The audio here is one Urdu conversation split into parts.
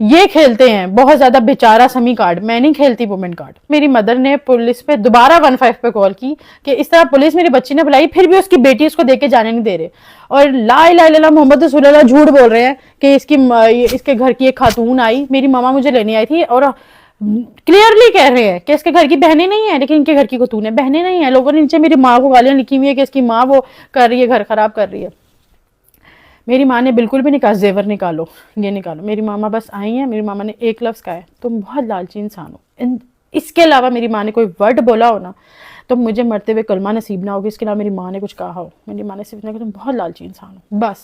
یہ کھیلتے ہیں بہت زیادہ بیچارہ سمی کارڈ. میں نہیں کھیلتی وومن کارڈ. میری مدر نے پولیس پہ دوبارہ 15 پہ کال کی کہ اس طرح پولیس میری بچی نے بلائی, پھر بھی اس کی بیٹی اس کو دیکھ کے جانے نہیں دے رہے, اور لا الہ الا اللہ محمد رسول اللہ جھوٹ بول رہے ہیں کہ اس کے گھر کی ایک خاتون آئی, میری ماما مجھے لینے آئی تھی, اور کلیئرلی کہہ رہے ہیں کہ اس کے گھر کی بہنیں نہیں ہیں, لیکن ان کے گھر کی خاتون ہے, بہنیں نہیں ہیں. لوگوں نے نیچے میری ماں کو گالیاں لکھی ہوئی ہے کہ اس کی ماں وہ کر رہی ہے, گھر خراب کر رہی ہے. میری ماں نے بالکل بھی نہیں کہا زیور نکالو, یہ نکالو. میری ماما بس آئی ہیں, میری ماما نے ایک لفظ کہا ہے, تم بہت لالچی انسان ہو. اس کے علاوہ میری ماں نے کوئی ورڈ بولا ہو نا تو مجھے مرتے ہوئے کلمہ نصیب نہ ہوگی. اس کے علاوہ میری ماں نے کچھ کہا ہو, میری ماں نے صرف اتنا کہ تم بہت لالچی انسان ہو, بس.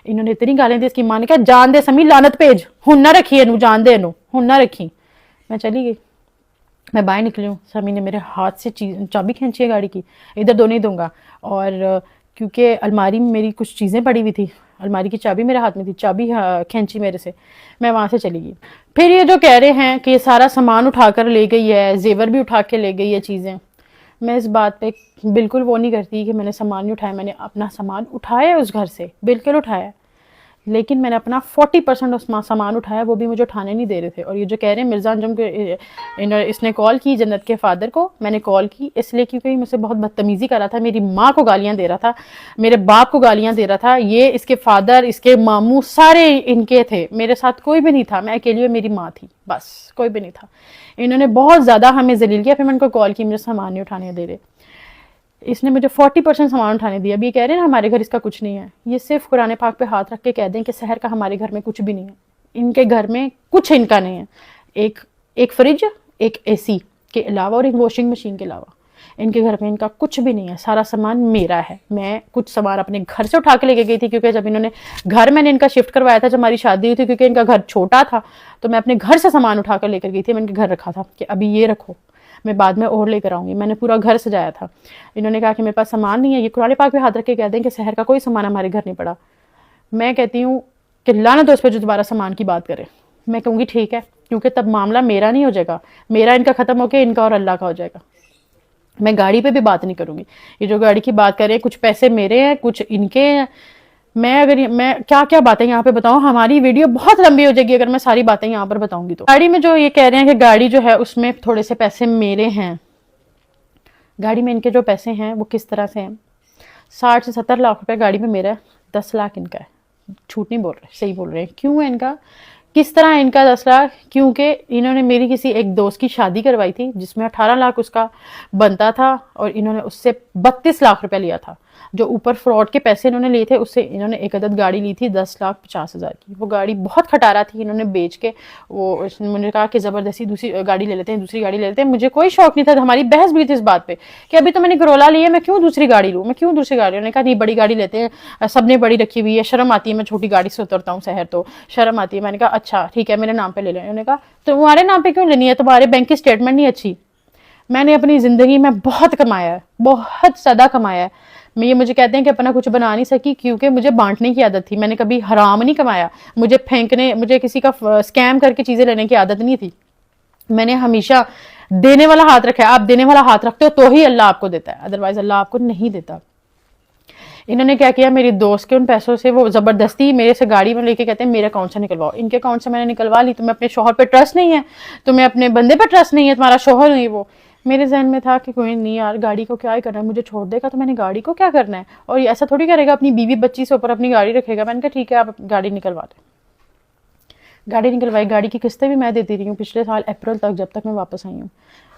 انہوں نے اتنی گالیں دی. اس کی ماں نے کہا جان دے سمی, لعنت بھیج, ہن نہ رکھی ہے, جان دے, ہن نہ رکھی. میں چلی گئی, میں باہر نکلی ہوں, سمی نے میرے ہاتھ سے چابی کھینچی ہے گاڑی کی, ادھر دو نہیں دوں گا. اور کیونکہ الماری میں میری کچھ چیزیں پڑی ہوئی تھی, الماری کی چابی میرے ہاتھ میں تھی, چابی کھینچی میرے سے, میں وہاں سے چلی گئی. پھر یہ جو کہہ رہے ہیں کہ یہ سارا سامان اٹھا کر لے گئی ہے, زیور بھی اٹھا کے لے گئی ہے چیزیں, میں اس بات پہ بالکل وہ نہیں کرتی کہ میں نے سامان نہیں اٹھایا. میں نے اپنا سامان اٹھایا اس گھر سے, بالکل اٹھایا, لیکن میں نے اپنا 40% اس سامان اٹھایا, وہ بھی مجھے اٹھانے نہیں دے رہے تھے. اور یہ جو کہہ رہے ہیں مرزا انجم کے, اس نے کال کی جنت کے فادر کو, میں نے کال کی اس لیے کیونکہ مجھ سے بہت بدتمیزی کر رہا تھا, میری ماں کو گالیاں دے رہا تھا, میرے باپ کو گالیاں دے رہا تھا. یہ اس کے فادر, اس کے ماموں سارے ان کے تھے, میرے ساتھ کوئی بھی نہیں تھا, میں اکیلی اور میری ماں تھی, بس کوئی بھی نہیں تھا. انہوں نے بہت زیادہ ہمیں ذلیل کیا. پھر میں ان کو کال کی, مجھے سامان نہیں اٹھانے دے رہے. اس نے مجھے 40% سامان اٹھانے دیا. اب یہ کہہ رہے ہیں نا ہمارے گھر اس کا کچھ نہیں ہے, یہ صرف قرآن پاک پہ ہاتھ رکھ کے کہہ دیں کہ سحر کا ہمارے گھر میں کچھ بھی نہیں ہے. ان کے گھر میں کچھ ان کا نہیں ہے. ایک فریج, ایک اے سی کے علاوہ اور ایک واشنگ مشین کے علاوہ ان کے گھر میں ان کا کچھ بھی نہیں ہے. سارا سامان میرا ہے. میں کچھ سامان اپنے گھر سے اٹھا کے لے کے گئی تھی, کیونکہ جب انہوں نے گھر میں نے ان کا شفٹ کروایا تھا, جب ہماری شادی ہوئی تھی, کیونکہ ان کا گھر چھوٹا تھا, تو میں اپنے گھر سے سامان اٹھا کر لے کر گئی تھی. میں ان کے گھر رکھا تھا کہ ابھی یہ رکھو, میں بعد میں اور لے کر آؤں گی. میں نے پورا گھر سجایا تھا. انہوں نے کہا کہ میرے پاس سامان نہیں ہے. یہ قرآن پاک پہ ہاتھ رکھ کے کہہ دیں کہ سحر کا کوئی سامان ہمارے گھر نہیں پڑا. میں کہتی ہوں کہ لعنت اس پہ جو دوبارہ سامان کی بات کرے. میں کہوں گی ٹھیک ہے, کیونکہ تب معاملہ میرا نہیں ہو جائے گا, میرا ان کا ختم ہو کے ان کا اور اللہ کا ہو جائے گا. میں گاڑی پہ بھی بات نہیں کروں گی. یہ جو گاڑی کی بات کریں, کچھ پیسے میرے ہیں, کچھ ان کے ہیں. میں کیا کیا باتیں یہاں پہ بتاؤں, ہماری ویڈیو بہت لمبی ہو جائے گی اگر میں ساری باتیں یہاں پر بتاؤں گی. تو گاڑی میں جو یہ کہہ رہے ہیں کہ گاڑی جو ہے اس میں تھوڑے سے پیسے میرے ہیں, گاڑی میں ان کے جو پیسے ہیں وہ کس طرح سے ہیں. 60 سے 70 لاکھ روپے گاڑی میں میرا ہے, 10 لاکھ ان کا ہے. جھوٹ نہیں بول رہے, صحیح بول رہے ہیں. کیوں ہے ان کا, کس طرح ان کا 10 لاکھ, کیونکہ انہوں نے میری کسی ایک دوست کی شادی کروائی تھی جس میں 18 لاکھ اس کا بنتا تھا, اور انہوں نے اس سے 32 لاکھ روپے لیا تھا. جو اوپر فراڈ کے پیسے انہوں نے لیے تھے, اس سے انہوں نے ایک عدد گاڑی لی تھی 10,50,000 کی. وہ گاڑی بہت کھٹارا تھی, انہوں نے بیچ کے وہ مجھے کہا کہ زبردستی دوسری گاڑی لے لیتے ہیں, دوسری گاڑی لے لیتے ہیں. مجھے کوئی شوق نہیں تھا, ہماری بحث بھی تھی اس بات پہ کہ ابھی تو میں نے کرولا لی ہے, میں کیوں دوسری گاڑی لوں, میں کیوں دوسری گاڑی. انہوں نے کہا نہیں بڑی گاڑی لیتے ہیں, سب نے بڑی رکھی ہوئی ہے, شرم آتی ہے, میں چھوٹی گاڑی سے اترتا ہوں شہر تو شرم آتی ہے. میں نے کہا اچھا ٹھیک ہے میرے نام پہ لے لیں. انہوں نے کہا تمہارے نام پہ کیوں لینی ہے, تمہارے بینک کی اسٹیٹمنٹ نہیں اچھی. میں نے اپنی زندگی میں بہت کمایا ہے, بہت زیادہ کمایا ہے. یہ مجھے کہتے ہیں کہ اپنا کچھ بنا نہیں سکی, کیونکہ مجھے بانٹنے کی عادت تھی. میں نے کبھی حرام نہیں کمایا, مجھے پھینکنے, مجھے کسی کا اسکیم کر کے چیزیں لینے کی عادت نہیں تھی. میں نے ہمیشہ دینے والا ہاتھ رکھا ہے. آپ دینے والا ہاتھ رکھتے ہو تو ہی اللہ آپ کو دیتا ہے, ادروائز اللہ آپ کو نہیں دیتا. انہوں نے کیا کیا, میری دوست کے ان پیسوں سے وہ زبردستی میرے سے گاڑی میں لے کے کہتے ہیں میرے اکاؤنٹ سے نکلواؤ. ان کے اکاؤنٹ سے میں نے نکلوا لی. تمہیں اپنے شوہر پہ ٹرسٹ نہیں ہے, تمہیں اپنے بندے پہ ٹرسٹ نہیں ہے, تمہارا شوہر نہیں. وہ میرے ذہن میں تھا کہ کوئی نہیں یار, گاڑی کو کیا ہی کرنا ہے, مجھے چھوڑ دے گا تو میں نے گاڑی کو کیا کرنا ہے, اور ایسا تھوڑی کرے گا اپنی بیوی بچی سے اوپر اپنی گاڑی رکھے گا. میں نے کہا ٹھیک ہے آپ گاڑی نکلوا دیں. گاڑی نکلوائی, گاڑی کی قسطیں بھی میں دیتی رہی ہوں پچھلے سال اپریل تک, جب تک میں واپس آئی ہوں.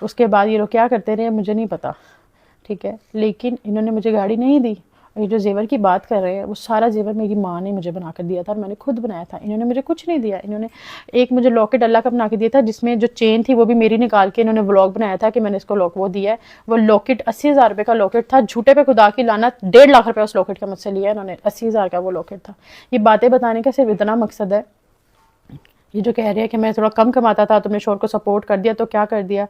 اس کے بعد یہ لوگ کیا کرتے رہے مجھے نہیں پتا, ٹھیک ہے, لیکن انہوں نے مجھے گاڑی نہیں دی. اور یہ جو زیور کی بات کر رہے ہیں, وہ سارا زیور میری ماں نے مجھے بنا کر دیا تھا, اور میں نے خود بنایا تھا. انہوں نے مجھے کچھ نہیں دیا. انہوں نے ایک مجھے لاکٹ اللہ کا بنا کے دیا تھا, جس میں جو چین تھی وہ بھی میری نکال کے انہوں نے ولاگ بنایا تھا کہ میں نے اس کو وہ دیا ہے. وہ لاکٹ 80,000 روپے کا لاکٹ تھا, جھوٹے پہ خدا کی لعنت, 1.5 لاکھ روپے اس لاکٹ کا مجھ سے لیا انہوں نے. 80,000 کا وہ لاکٹ تھا. یہ باتیں بتانے کا صرف اتنا مقصد ہے. یہ جو کہہ رہے ہیں کہ میں تھوڑا کم کماتا تھا تو میں شوہر کو سپورٹ کر دیا, تو کیا کر دیا,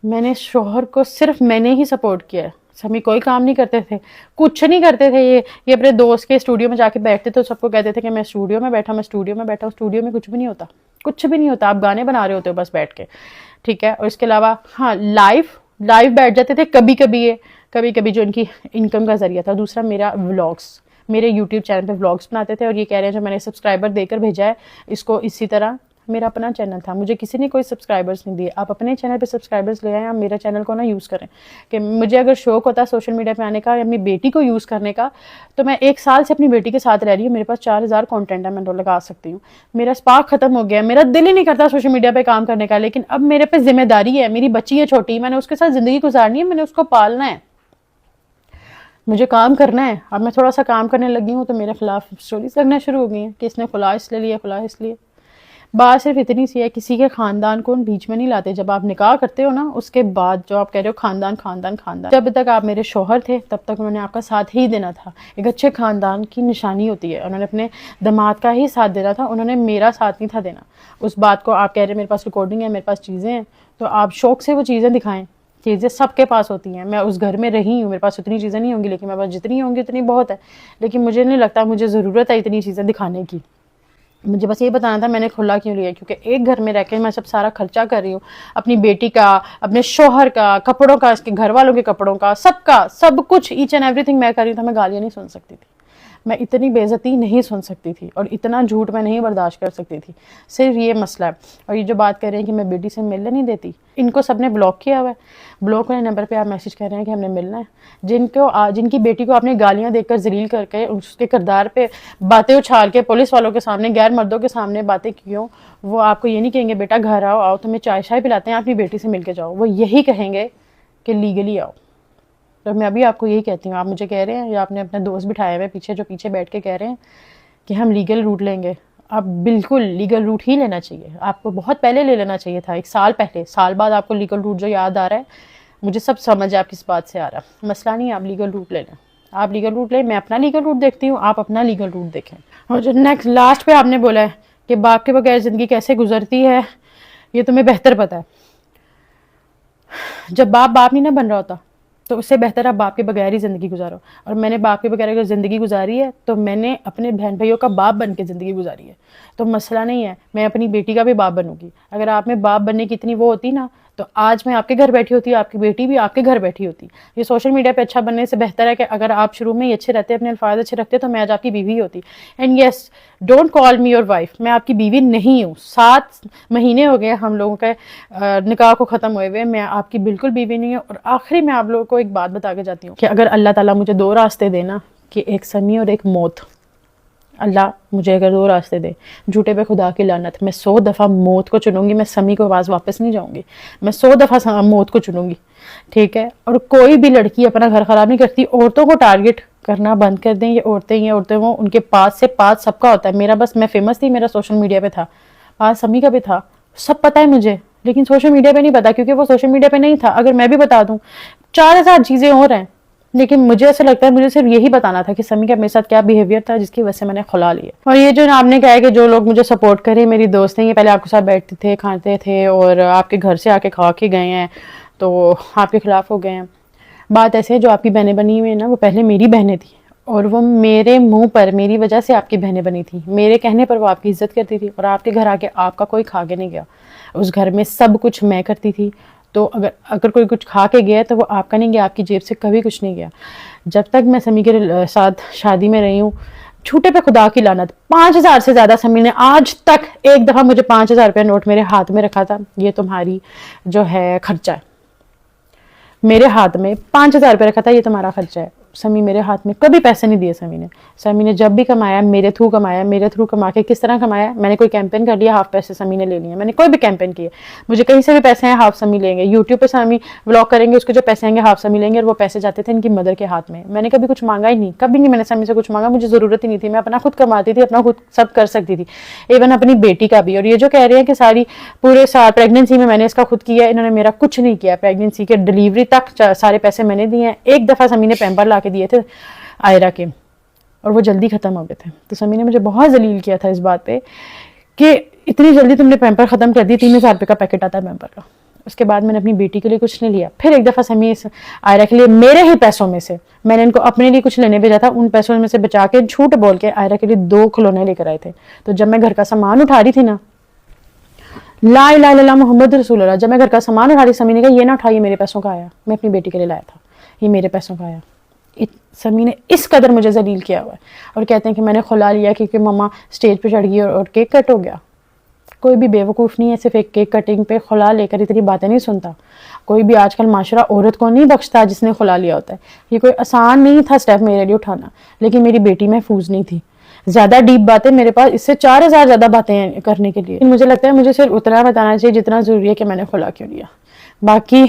میں نے شوہر کو صرف میں نے ہی سپورٹ کیا. سمی کوئی کام نہیں کرتے تھے, کچھ نہیں کرتے تھے. یہ اپنے دوست کے اسٹوڈیو میں جا کے بیٹھتے تھے, سب کو کہتے تھے کہ میں اسٹوڈیو میں بیٹھا, میں اسٹوڈیو میں بیٹھا. اسٹوڈیو میں کچھ بھی نہیں ہوتا, کچھ بھی نہیں ہوتا. آپ گانے بنا رہے ہوتے ہو بس بیٹھ کے, ٹھیک ہے. اور اس کے علاوہ ہاں لائیو بیٹھ جاتے تھے کبھی کبھی جو ان کی انکم کا ذریعہ تھا. دوسرا میرا ولاگس, میرے یوٹیوب چینل پہ ولاگس بناتے تھے. اور یہ کہہ رہے ہیں جو میں نے سبسکرائبر دے کر بھیجا ہے اس کو اسی طرح میرا اپنا چینل تھا, مجھے کسی نے کوئی سبسکرائبرز نہیں دیے. آپ اپنے چینل پہ سبسکرائبرز لے آئیں, آپ میرا چینل کو نہ یوز کریں. کہ مجھے اگر شوق ہوتا سوشل میڈیا پہ آنے کا یا اپنی بیٹی کو یوز کرنے کا, تو میں 1 سال سے اپنی بیٹی کے ساتھ رہ رہی ہوں, میرے پاس 4000 کانٹینٹ ہے, میں لگا سکتی ہوں. میرا اسپارک ختم ہو گیا, میرا دل ہی نہیں کرتا سوشل میڈیا پہ کام کرنے کا. لیکن اب میرے پہ ذمہ داری ہے, میری بچی ہے چھوٹی, میں نے اس کے ساتھ زندگی گزارنی ہے, میں نے اس کو پالنا ہے, مجھے کام کرنا ہے. اب میں تھوڑا سا کام کرنے لگی ہوں تو میرے خلاف سٹوریز لگنا شروع ہو گئی ہیں کہ اس نے کھلا اس لیے لیا, کھلا اس لیے. بات صرف اتنی سی ہے, کسی کے خاندان کو بیچ میں نہیں لاتے. جب آپ نکاح کرتے ہو نا, اس کے بعد جو آپ کہہ رہے ہو خاندان خاندان خاندان, جب تک آپ میرے شوہر تھے تب تک انہوں نے آپ کا ساتھ ہی دینا تھا. ایک اچھے خاندان کی نشانی ہوتی ہے, انہوں نے اپنے داماد کا ہی ساتھ دینا تھا, انہوں نے میرا ساتھ نہیں تھا دینا. اس بات کو آپ کہہ رہے ہیں میرے پاس ریکارڈنگ ہے, میرے پاس چیزیں ہیں, تو آپ شوق سے وہ چیزیں دکھائیں. چیزیں سب کے پاس ہوتی ہیں, میں اس گھر میں رہی ہوں, میرے پاس اتنی چیزیں نہیں ہوں گی, لیکن میرے پاس جتنی ہوں گی اتنی بہت ہے. لیکن مجھے نہیں لگتا مجھے ضرورت ہے اتنی چیزیں دکھانے کی. مجھے بس یہ بتانا تھا میں نے کھلا کیوں لیا, کیونکہ ایک گھر میں رہ کے میں سب سارا خرچہ کر رہی ہوں, اپنی بیٹی کا, اپنے شوہر کا, کپڑوں کا, اس کے گھر والوں کے کپڑوں کا, سب کچھ ایچ اینڈ ایوری تھنگ میں کر رہی ہوں. تو میں گالیاں نہیں سن سکتی تھی, میں اتنی بے عزتی نہیں سن سکتی تھی, اور اتنا جھوٹ میں نہیں برداشت کر سکتی تھی. صرف یہ مسئلہ ہے. اور یہ جو بات کر رہے ہیں کہ میں بیٹی سے ملنے نہیں دیتی, ان کو سب نے بلاک کیا ہوا ہے. بلاک والے نمبر پہ آپ میسج کر رہے ہیں کہ ہم نے ملنا ہے. جن کی بیٹی کو آپ نے گالیاں دے کر ذلیل کر کے, اس کے کردار پہ باتیں اچھال کے, پولیس والوں کے سامنے, غیر مردوں کے سامنے باتیں کیوں, وہ آپ کو یہ نہیں کہیں گے بیٹا گھر آؤ تمہیں چائے شائے پلاتے ہیں, اپنی بیٹی سے مل کے جاؤ. وہ یہی کہیں گے کہ لیگلی آؤ. تو میں ابھی آپ کو یہی کہتی ہوں, آپ مجھے کہہ رہے ہیں یا آپ نے اپنے دوست بٹھائے ہوئے پیچھے, جو پیچھے بیٹھ کے کہہ رہے ہیں کہ ہم لیگل روٹ لیں گے. اب بالکل لیگل روٹ ہی لینا چاہیے, آپ کو بہت پہلے لے لینا چاہیے تھا, 1 سال پہلے. سال بعد آپ کو لیگل روٹ جو یاد آ رہا ہے, مجھے سب سمجھ ہے آپ کس بات سے آ رہا ہے. مسئلہ نہیں, آپ لیگل روٹ لے لیں, آپ لیگل روٹ لیں, میں اپنا لیگل روٹ دیکھتی ہوں, آپ اپنا لیگل روٹ دیکھیں. اور جو نیکسٹ لاسٹ پہ آپ نے بولا ہے کہ باپ کے بغیر زندگی کیسے گزرتی ہے, یہ تمہیں بہتر پتہ ہے. جب باپ نہیں نہ بن رہا ہوتا تو اس سے بہتر آپ باپ کے بغیر ہی زندگی گزارو. اور میں نے باپ کے بغیر اگر زندگی گزاری ہے تو میں نے اپنے بہن بھائیوں کا باپ بن کے زندگی گزاری ہے. تو مسئلہ نہیں ہے, میں اپنی بیٹی کا بھی باپ بنوں گی. اگر آپ میں باپ بننے کی اتنی وہ ہوتی نا, تو آج میں آپ کے گھر بیٹھی ہوتی, آپ کی بیٹی بھی آپ کے گھر بیٹھی ہوتی. یہ سوشل میڈیا پہ اچھا بننے سے بہتر ہے کہ اگر آپ شروع میں ہی اچھے رہتے, اپنے الفاظ اچھے رکھتے, تو میں آج آپ کی بیوی ہوتی. And yes, don't call me your wife, میں آپ کی بیوی نہیں ہوں. 7 مہینے ہو گئے ہم لوگوں کے نکاح کو ختم ہوئے ہوئے, میں آپ کی بالکل بیوی نہیں ہوں. اور آخری میں آپ لوگوں کو ایک بات بتا کے جاتی ہوں کہ اگر اللہ تعالیٰ مجھے 2 راستے دینا, کہ ایک سمی اور ایک موت, اللہ مجھے اگر 2 راستے دے, جھوٹے پہ خدا کی لعنت, میں 100 دفعہ موت کو چنوں گی. میں سمی کو آواز واپس نہیں جاؤں گی, میں 100 دفعہ موت کو چنوں گی, ٹھیک ہے. اور کوئی بھی لڑکی اپنا گھر خراب نہیں کرتی. عورتوں کو ٹارگٹ کرنا بند کر دیں, یہ عورتیں وہ ان کے پاس سے پاس سب کا ہوتا ہے. میرا بس, میں فیمس تھی, میرا سوشل میڈیا پہ تھا, پاس سمی کا بھی تھا, سب پتہ ہے مجھے, لیکن سوشل میڈیا پہ نہیں پتا, کیونکہ وہ سوشل میڈیا پہ نہیں تھا. اگر میں بھی بتا دوں 4000 چیزیں اور ہیں, لیکن مجھے ایسا لگتا ہے مجھے صرف یہی بتانا تھا کہ سمی کا میرے ساتھ کیا بیہیویئر تھا جس کی وجہ سے میں نے کھلا لیا. اور یہ جو آپ نے کہا ہے کہ جو لوگ مجھے سپورٹ کریں, میری دوست ہیں, یہ پہلے آپ کے ساتھ بیٹھتے تھے, کھاتے تھے, اور آپ کے گھر سے آ کے کھا کے گئے ہیں, تو آپ کے خلاف ہو گئے ہیں. بات ایسے ہے, جو آپ کی بہنیں بنی ہوئی ہیں نا, وہ پہلے میری بہنیں تھیں, اور وہ میرے منہ پر میری وجہ سے آپ کی بہنیں بنی تھیں. میرے کہنے پر وہ آپ کی عزت کرتی تھی, اور آپ کے گھر آ کے آپ کا کوئی کھا کے نہیں گیا. اس گھر میں سب کچھ میں کرتی تھی, تو اگر کوئی کچھ کھا کے گیا تو وہ آپ کا نہیں گیا, آپ کی جیب سے کبھی کچھ نہیں گیا. جب تک میں سمی کے ساتھ شادی میں رہی ہوں, جھوٹے پہ خدا کی لعنت, 5000 سے زیادہ سمی نے آج تک ایک دفعہ مجھے 5000 روپے نوٹ میرے ہاتھ میں رکھا تھا, یہ تمہاری جو ہے خرچہ ہے. میرے ہاتھ میں 5000 روپے رکھا تھا, یہ تمہارا خرچہ ہے. سمی میرے ہاتھ میں کبھی پیسے نہیں دیے. سمی نے جب بھی کمایا میرے تھرو کمایا. میرے تھرو کما کے کس طرح کمایا, میں نے کوئی کیمپین کر لیا, ہاف پیسے سمی نے لے لیے. میں نے کوئی بھی کیمپین کیا, مجھے کہیں سے بھی پیسے ہیں, ہاف سمی لیں گے. یوٹیوب پہ سمی ولاگ کریں گے, اس کے جو پیسے آئیں گے ہاف سمی لیں گے, اور وہ پیسے جاتے تھے ان کی مدر کے ہاتھ میں. میں نے کبھی کچھ مانگا ہی نہیں, کبھی نہیں میں نے سمی سے کچھ مانگا, مجھے ضرورت ہی نہیں تھی. میں اپنا خود کماتی تھی, اپنا خود سب کر سکتی تھی, ایون اپنی بیٹی کا بھی. اور یہ جو کہہ رہے ہیں کہ ساری پورے سال پریگنینسی میں نے اس کا خود کیا, انہوں نے میرا کچھ نہیں کیا. پریگنینسی کے ڈلیوری تک سارے پیسے میں نے دیے ہیں. ایک دفعہ سمی نے پیمپر لا کے دیے تھے آئرہ کے, اور وہ جلدی ختم ہو گئے تھے. تو سمی نے مجھے بہت ذلیل کیا تھا اس بات پہ کہ اتنی جلدی تم نے پیمپر ختم کر دی. 3000 روپے کا پیکٹ آتا ہے پیمپر کا. اس کے بعد میں نے اپنی بیٹی کے لیے کچھ نہیں لیا. پھر ایک دفعہ سمی آئرہ کے لیے میرے ہی پیسوں میں سے, میں نے ان کو اپنے لیے کچھ لینے بھیجا تھا, ان پیسوں میں سے بچا کے جھوٹ بول کے آئرہ کے لیے 2 کھلونے لے کر آئے تھے. تو جب میں گھر کا سامان اٹھا رہی تھی نا, لا الہ الا اللہ محمد رسول اللہ, جب میں گھر کا سامان اٹھا رہی, سمی نے کہا یہ نہ اٹھائیے, میرے پیسوں کا آیا, میں اپنی بیٹی کے لیے لایا تھا, یہ میرے پیسوں کا آیا. سمی نے اس قدر مجھے ذلیل کیا ہوا ہے. اور کہتے ہیں کہ میں نے کھلا لیا کیونکہ مما اسٹیج پہ چڑھ گئی اور کیک کٹ ہو گیا. کوئی بھی بیوقوف نہیں ہے صرف ایک کیک کٹنگ پہ خلا لے کر اتنی باتیں نہیں سنتا. کوئی بھی آج کل معاشرہ عورت کو نہیں بخشتا جس نے خلا لیا ہوتا ہے. یہ کوئی آسان نہیں تھا اسٹیپ میرے لیے اٹھانا, لیکن میری بیٹی محفوظ نہیں تھی. زیادہ ڈیپ باتیں میرے پاس اس سے 4000 زیادہ باتیں کرنے کے لیے. مجھے لگتا ہے مجھے صرف اتنا بتانا چاہیے جتنا ضروری ہے کہ میں نے خلا کیوں لیا. باقی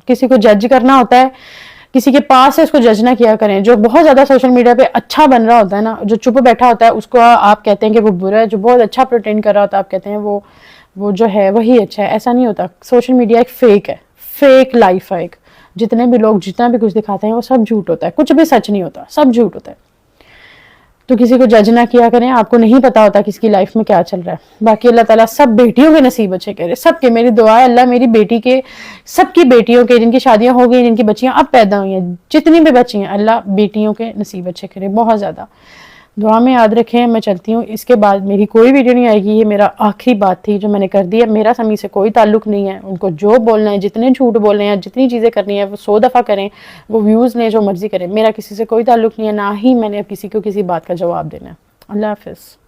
کسی کو جج کرنا ہوتا ہے, کسی کے پاس ہے اس کو جج نہ کیا کریں. جو بہت زیادہ سوشل میڈیا پہ اچھا بن رہا ہوتا ہے نا, جو چپ بیٹھا ہوتا ہے اس کو آپ کہتے ہیں کہ وہ برا ہے. جو بہت اچھا پریٹینڈ کر رہا ہوتا ہے آپ کہتے ہیں وہ جو ہے وہی اچھا ہے. ایسا نہیں ہوتا. سوشل میڈیا ایک فیک ہے, فیک لائف ہے ایک. جتنے بھی لوگ جتنا بھی کچھ دکھاتے ہیں وہ سب جھوٹ ہوتا ہے, کچھ بھی سچ نہیں ہوتا, سب جھوٹ ہوتا ہے. تو کسی کو جج نہ کیا کریں, آپ کو نہیں پتا ہوتا کس کی لائف میں کیا چل رہا ہے. باقی اللہ تعالیٰ سب بیٹیوں کے نصیب اچھے کرے, سب کے. میری دعا ہے اللہ میری بیٹی کے, سب کی بیٹیوں کے, جن کی شادیاں ہو گئی, جن کی بچیاں اب پیدا ہوئی ہیں, جتنی بھی بچی ہیں, اللہ بیٹیوں کے نصیب اچھے کرے بہت زیادہ. دعا میں یاد رکھیں. میں چلتی ہوں, اس کے بعد میری کوئی ویڈیو نہیں آئے گی. یہ میرا آخری بات تھی جو میں نے کر دی ہے. میرا سمی سے کوئی تعلق نہیں ہے. ان کو جو بولنا ہے, جتنے جھوٹ بولنے ہیں, جتنی چیزیں کرنی ہے وہ 100 دفعہ کریں, وہ ویوز لیں, جو مرضی کریں. میرا کسی سے کوئی تعلق نہیں ہے, نہ ہی میں نے اب کسی کو کسی بات کا جواب دینا ہے. اللہ حافظ.